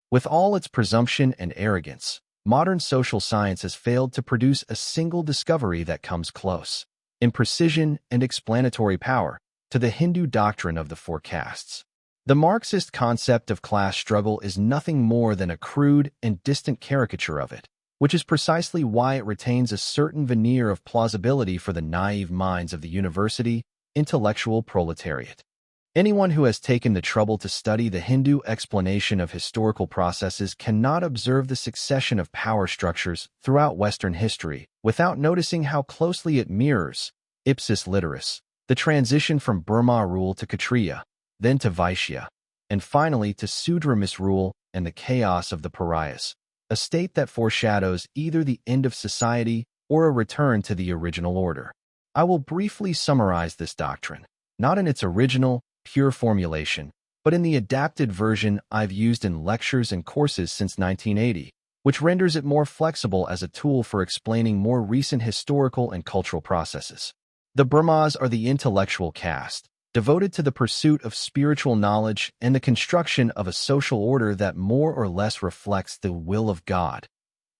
With all its presumption and arrogance, modern social science has failed to produce a single discovery that comes close, in precision and explanatory power, to the Hindu doctrine of the four castes. The Marxist concept of class struggle is nothing more than a crude and distant caricature of it, which is precisely why it retains a certain veneer of plausibility for the naive minds of the university intellectual proletariat. Anyone who has taken the trouble to study the Hindu explanation of historical processes cannot observe the succession of power structures throughout Western history without noticing how closely it mirrors, ipsis literis, the transition from Burma rule to Kshatriya, then to Vaishya, and finally to Sudra misrule and the chaos of the pariahs, a state that foreshadows either the end of society or a return to the original order. I will briefly summarize this doctrine, not in its original, pure formulation, but in the adapted version I've used in lectures and courses since 1980, which renders it more flexible as a tool for explaining more recent historical and cultural processes. The Brahmas are the intellectual caste, devoted to the pursuit of spiritual knowledge and the construction of a social order that more or less reflects the will of God,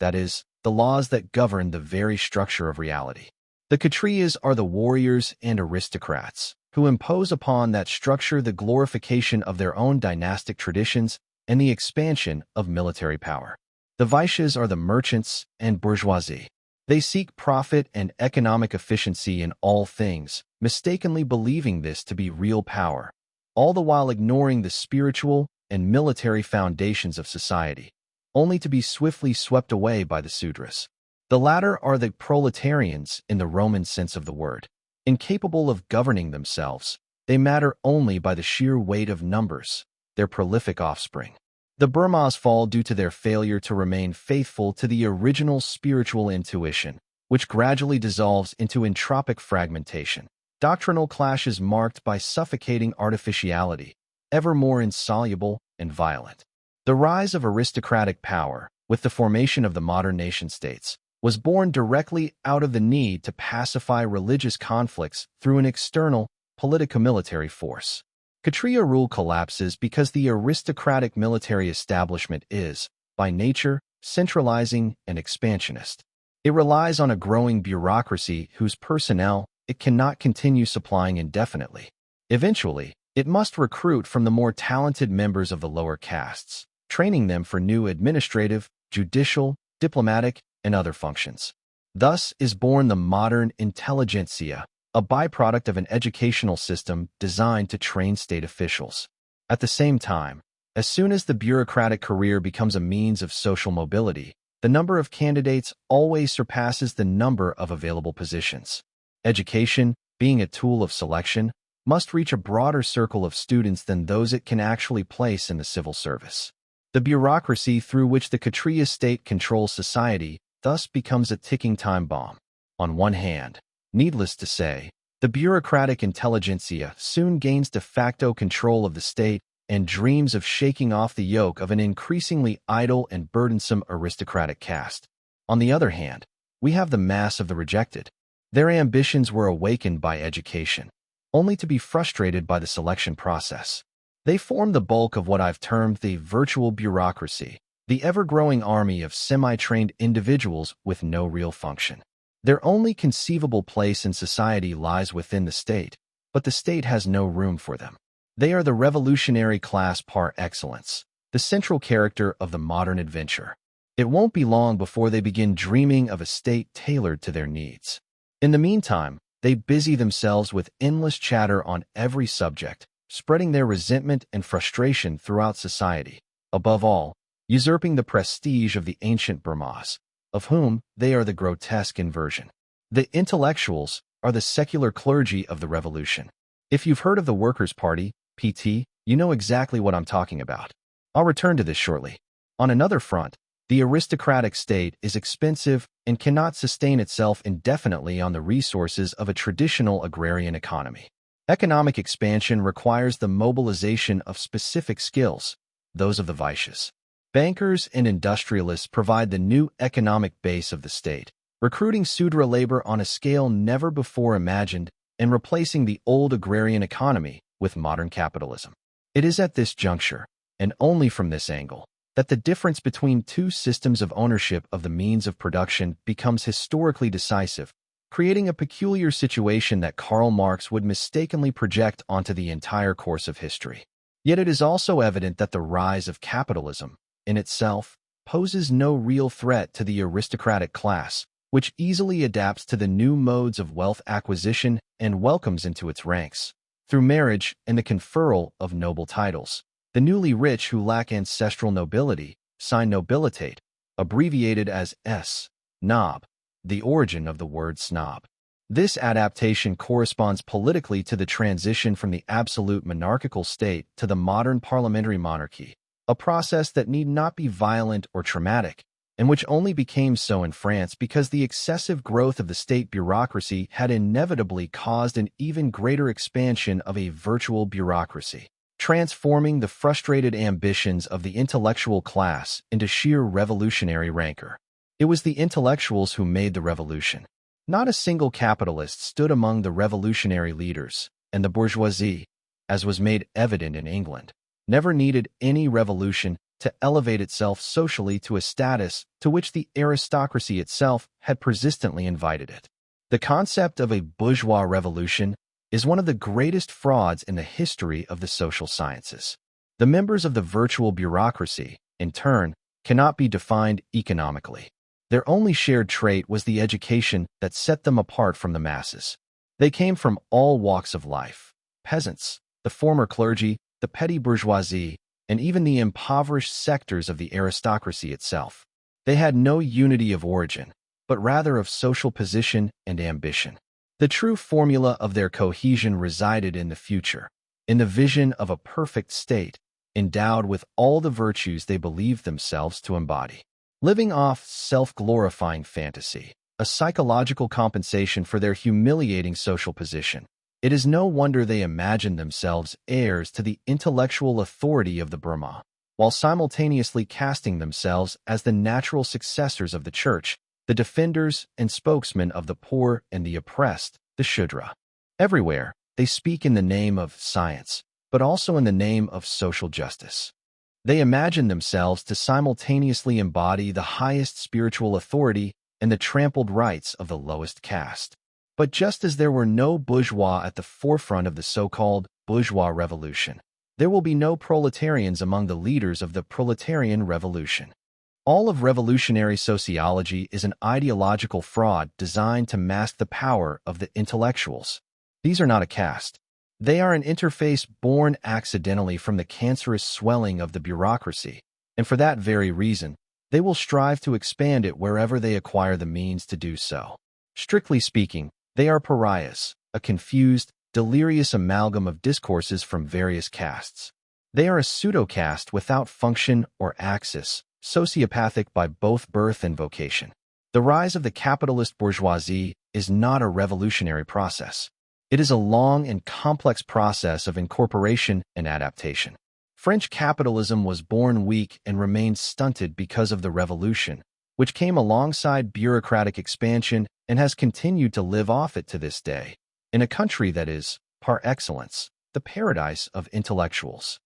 that is, the laws that govern the very structure of reality. The Kshatriyas are the warriors and aristocrats, who impose upon that structure the glorification of their own dynastic traditions and the expansion of military power. The Vaishyas are the merchants and bourgeoisie. They seek profit and economic efficiency in all things, mistakenly believing this to be real power, all the while ignoring the spiritual and military foundations of society, only to be swiftly swept away by the Sudras. The latter are the proletarians in the Roman sense of the word. Incapable of governing themselves, they matter only by the sheer weight of numbers, their prolific offspring. The Burmas fall due to their failure to remain faithful to the original spiritual intuition, which gradually dissolves into entropic fragmentation. Doctrinal clashes marked by suffocating artificiality, ever more insoluble and violent. The rise of aristocratic power, with the formation of the modern nation-states, was born directly out of the need to pacify religious conflicts through an external, politico-military force. Kshatriya rule collapses because the aristocratic military establishment is, by nature, centralizing and expansionist. It relies on a growing bureaucracy whose personnel it cannot continue supplying indefinitely. Eventually, it must recruit from the more talented members of the lower castes, training them for new administrative, judicial, diplomatic, and other functions. Thus is born the modern intelligentsia, a byproduct of an educational system designed to train state officials. At the same time, as soon as the bureaucratic career becomes a means of social mobility, the number of candidates always surpasses the number of available positions. Education, being a tool of selection, must reach a broader circle of students than those it can actually place in the civil service. The bureaucracy through which the Kshatriya state controls society thus becomes a ticking time bomb. On one hand, needless to say, the bureaucratic intelligentsia soon gains de facto control of the state and dreams of shaking off the yoke of an increasingly idle and burdensome aristocratic caste. On the other hand, we have the mass of the rejected. Their ambitions were awakened by education, only to be frustrated by the selection process. They form the bulk of what I've termed the virtual bureaucracy, the ever-growing army of semi-trained individuals with no real function. Their only conceivable place in society lies within the state, but the state has no room for them. They are the revolutionary class par excellence, the central character of the modern adventure. It won't be long before they begin dreaming of a state tailored to their needs. In the meantime, they busy themselves with endless chatter on every subject, spreading their resentment and frustration throughout society. Above all, usurping the prestige of the ancient Burmas, of whom they are the grotesque inversion. The intellectuals are the secular clergy of the revolution. If you've heard of the Workers' Party, PT, you know exactly what I'm talking about. I'll return to this shortly. On another front, the aristocratic state is expensive and cannot sustain itself indefinitely on the resources of a traditional agrarian economy. Economic expansion requires the mobilization of specific skills, those of the Vaishyas. Bankers and industrialists provide the new economic base of the state, recruiting Sudra labor on a scale never before imagined and replacing the old agrarian economy with modern capitalism. It is at this juncture, and only from this angle, that the difference between two systems of ownership of the means of production becomes historically decisive, creating a peculiar situation that Karl Marx would mistakenly project onto the entire course of history. Yet it is also evident that the rise of capitalism, in itself, poses no real threat to the aristocratic class, which easily adapts to the new modes of wealth acquisition and welcomes into its ranks, through marriage and the conferral of noble titles. The newly rich who lack ancestral nobility sign nobilitate, abbreviated as S-nob, the origin of the word snob. This adaptation corresponds politically to the transition from the absolute monarchical state to the modern parliamentary monarchy, a process that need not be violent or traumatic, and which only became so in France because the excessive growth of the state bureaucracy had inevitably caused an even greater expansion of a virtual bureaucracy, transforming the frustrated ambitions of the intellectual class into sheer revolutionary rancor. It was the intellectuals who made the revolution. Not a single capitalist stood among the revolutionary leaders, and the bourgeoisie, as was made evident in England, never needed any revolution to elevate itself socially to a status to which the aristocracy itself had persistently invited it. The concept of a bourgeois revolution is one of the greatest frauds in the history of the social sciences. The members of the virtual bureaucracy, in turn, cannot be defined economically. Their only shared trait was the education that set them apart from the masses. They came from all walks of life: peasants, the former clergy, the petty bourgeoisie, and even the impoverished sectors of the aristocracy itself. They had no unity of origin, but rather of social position and ambition. The true formula of their cohesion resided in the future, in the vision of a perfect state, endowed with all the virtues they believed themselves to embody. Living off self-glorifying fantasy, a psychological compensation for their humiliating social position, it is no wonder they imagined themselves heirs to the intellectual authority of the Burma, while simultaneously casting themselves as the natural successors of the church, the defenders and spokesmen of the poor and the oppressed, the Shudra. Everywhere, they speak in the name of science, but also in the name of social justice. They imagine themselves to simultaneously embody the highest spiritual authority and the trampled rights of the lowest caste. But just as there were no bourgeois at the forefront of the so-called bourgeois revolution, there will be no proletarians among the leaders of the proletarian revolution. All of revolutionary sociology is an ideological fraud designed to mask the power of the intellectuals. These are not a caste. They are an interface born accidentally from the cancerous swelling of the bureaucracy, and for that very reason, they will strive to expand it wherever they acquire the means to do so. Strictly speaking, they are pariahs, a confused, delirious amalgam of discourses from various castes. They are a pseudo-caste without function or axis, sociopathic by both birth and vocation. The rise of the capitalist bourgeoisie is not a revolutionary process. It is a long and complex process of incorporation and adaptation. French capitalism was born weak and remained stunted because of the revolution, which came alongside bureaucratic expansion and has continued to live off it to this day, in a country that is, par excellence, the paradise of intellectuals.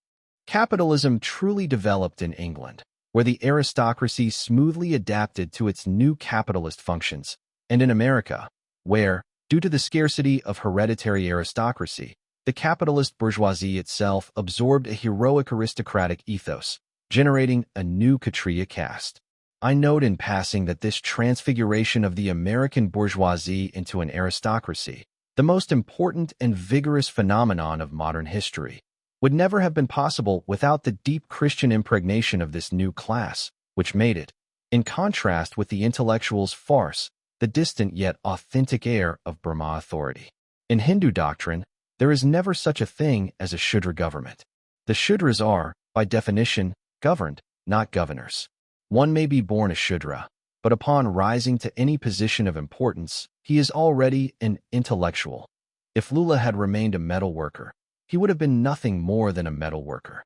Capitalism truly developed in England, where the aristocracy smoothly adapted to its new capitalist functions, and in America, where, due to the scarcity of hereditary aristocracy, the capitalist bourgeoisie itself absorbed a heroic aristocratic ethos, generating a new Kshatriya caste. I note in passing that this transfiguration of the American bourgeoisie into an aristocracy, the most important and vigorous phenomenon of modern history, would never have been possible without the deep Christian impregnation of this new class, which made it, in contrast with the intellectuals' farce, the distant yet authentic air of Burma authority. In Hindu doctrine, there is never such a thing as a Shudra government. The Shudras are, by definition, governed, not governors. One may be born a Shudra, but upon rising to any position of importance, he is already an intellectual. If Lula had remained a metal worker, he would have been nothing more than a metal worker.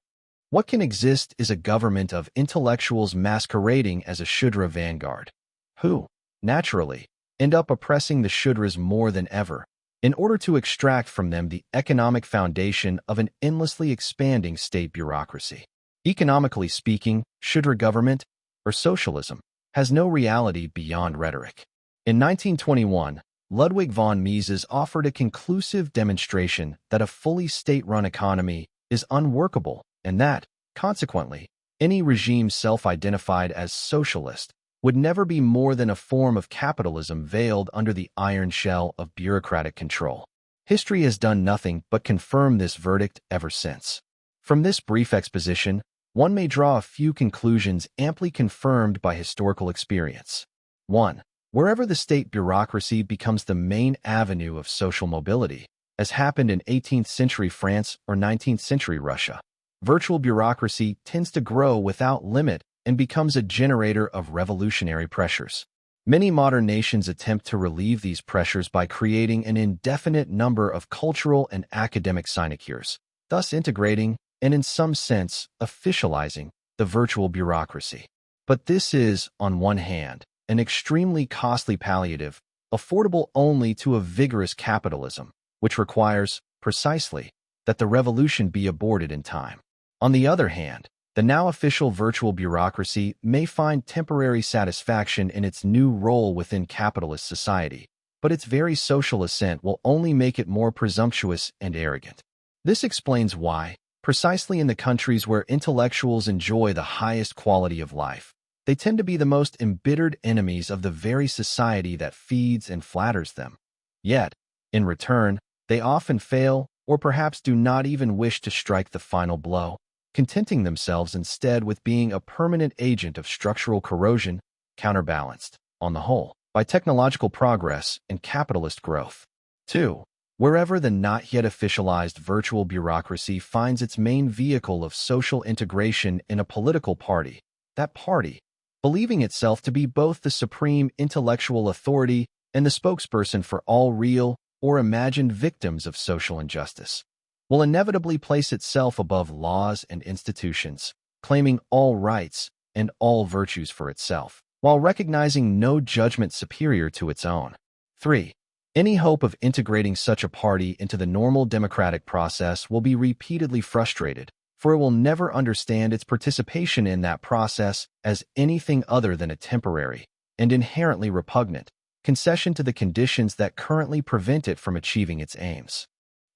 What can exist is a government of intellectuals masquerading as a Shudra vanguard, who, naturally, end up oppressing the Shudras more than ever, in order to extract from them the economic foundation of an endlessly expanding state bureaucracy. Economically speaking, should government, or socialism, has no reality beyond rhetoric. In 1921, Ludwig von Mises offered a conclusive demonstration that a fully state-run economy is unworkable and that, consequently, any regime self-identified as socialist would never be more than a form of capitalism veiled under the iron shell of bureaucratic control. History has done nothing but confirm this verdict ever since. From this brief exposition, one may draw a few conclusions amply confirmed by historical experience. 1. Wherever the state bureaucracy becomes the main avenue of social mobility, as happened in 18th century France or 19th century Russia, virtual bureaucracy tends to grow without limit and becomes a generator of revolutionary pressures. Many modern nations attempt to relieve these pressures by creating an indefinite number of cultural and academic sinecures, thus integrating and, in some sense, officializing the virtual bureaucracy. But this is, on one hand, an extremely costly palliative, affordable only to a vigorous capitalism, which requires, precisely, that the revolution be aborted in time. On the other hand, the now official virtual bureaucracy may find temporary satisfaction in its new role within capitalist society, but its very social assent will only make it more presumptuous and arrogant. This explains why, precisely in the countries where intellectuals enjoy the highest quality of life, they tend to be the most embittered enemies of the very society that feeds and flatters them. Yet, in return, they often fail or perhaps do not even wish to strike the final blow, contenting themselves instead with being a permanent agent of structural corrosion, counterbalanced, on the whole, by technological progress and capitalist growth. 2. Wherever the not yet officialized virtual bureaucracy finds its main vehicle of social integration in a political party, that party, believing itself to be both the supreme intellectual authority and the spokesperson for all real or imagined victims of social injustice, will inevitably place itself above laws and institutions, claiming all rights and all virtues for itself, while recognizing no judgment superior to its own. 3. Any hope of integrating such a party into the normal democratic process will be repeatedly frustrated, for it will never understand its participation in that process as anything other than a temporary and inherently repugnant concession to the conditions that currently prevent it from achieving its aims.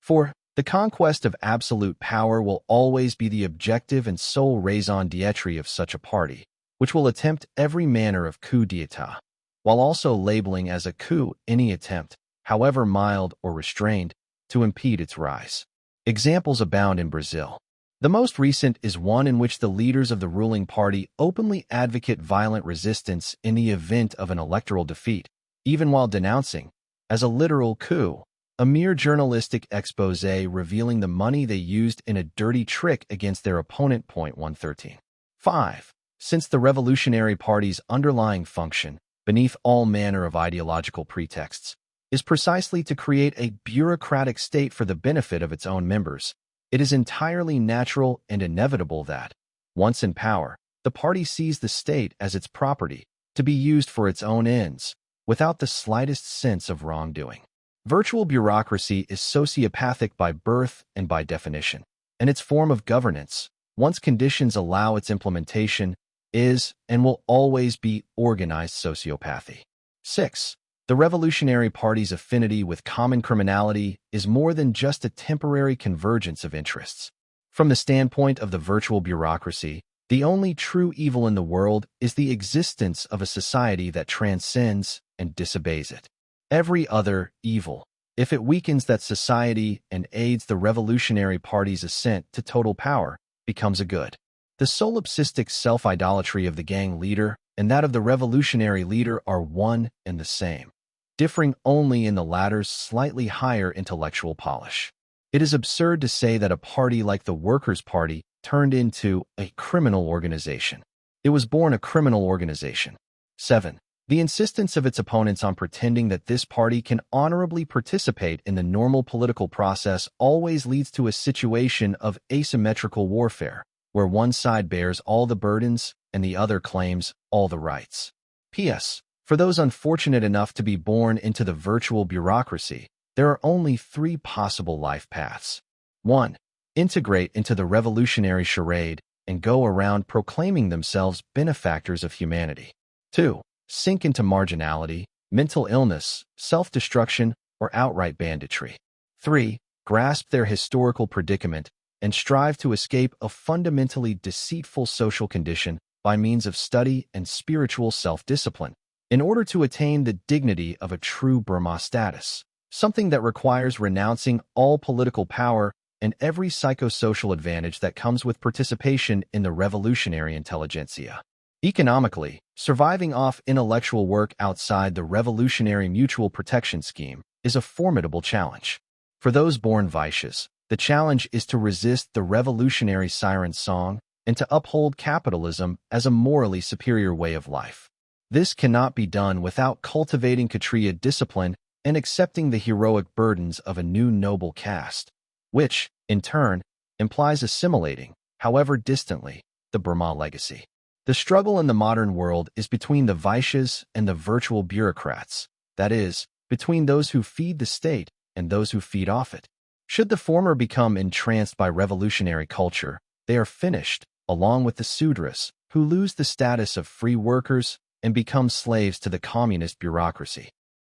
4. The conquest of absolute power will always be the objective and sole raison d'etre of such a party, which will attempt every manner of coup d'etat, while also labeling as a coup any attempt, however mild or restrained, to impede its rise. Examples abound in Brazil. The most recent is one in which the leaders of the ruling party openly advocate violent resistance in the event of an electoral defeat, even while denouncing, as a literal coup, a mere journalistic exposé revealing the money they used in a dirty trick against their opponent. 113. 5. Since the Revolutionary Party's underlying function, beneath all manner of ideological pretexts, is precisely to create a bureaucratic state for the benefit of its own members, it is entirely natural and inevitable that, once in power, the party sees the state as its property, to be used for its own ends, without the slightest sense of wrongdoing. Virtual bureaucracy is sociopathic by birth and by definition, and its form of governance, once conditions allow its implementation, is and will always be organized sociopathy. 6. The Revolutionary Party's affinity with common criminality is more than just a temporary convergence of interests. From the standpoint of the virtual bureaucracy, the only true evil in the world is the existence of a society that transcends and disobeys it. Every other evil, if it weakens that society and aids the Revolutionary Party's ascent to total power, becomes a good. The solipsistic self-idolatry of the gang leader and that of the revolutionary leader are one and the same, differing only in the latter's slightly higher intellectual polish. It is absurd to say that a party like the Workers' Party turned into a criminal organization. It was born a criminal organization. 7. The insistence of its opponents on pretending that this party can honorably participate in the normal political process always leads to a situation of asymmetrical warfare, where one side bears all the burdens and the other claims all the rights. P.S. For those unfortunate enough to be born into the virtual bureaucracy, there are only 3 possible life paths. 1. Integrate into the revolutionary charade and go around proclaiming themselves benefactors of humanity. 2. Sink into marginality, mental illness, self-destruction, or outright banditry. 3. Grasp their historical predicament and strive to escape a fundamentally deceitful social condition by means of study and spiritual self-discipline, in order to attain the dignity of a true Burma status, something that requires renouncing all political power and every psychosocial advantage that comes with participation in the revolutionary intelligentsia. Economically, surviving off intellectual work outside the revolutionary mutual protection scheme is a formidable challenge. For those born Vaishyas, the challenge is to resist the revolutionary siren song and to uphold capitalism as a morally superior way of life. This cannot be done without cultivating Kshatriya discipline and accepting the heroic burdens of a new noble caste, which, in turn, implies assimilating, however distantly, the Burma legacy. The struggle in the modern world is between the Vaishyas and the virtual bureaucrats, that is, between those who feed the state and those who feed off it. Should the former become entranced by revolutionary culture, they are finished, along with the Sudras, who lose the status of free workers and become slaves to the communist bureaucracy.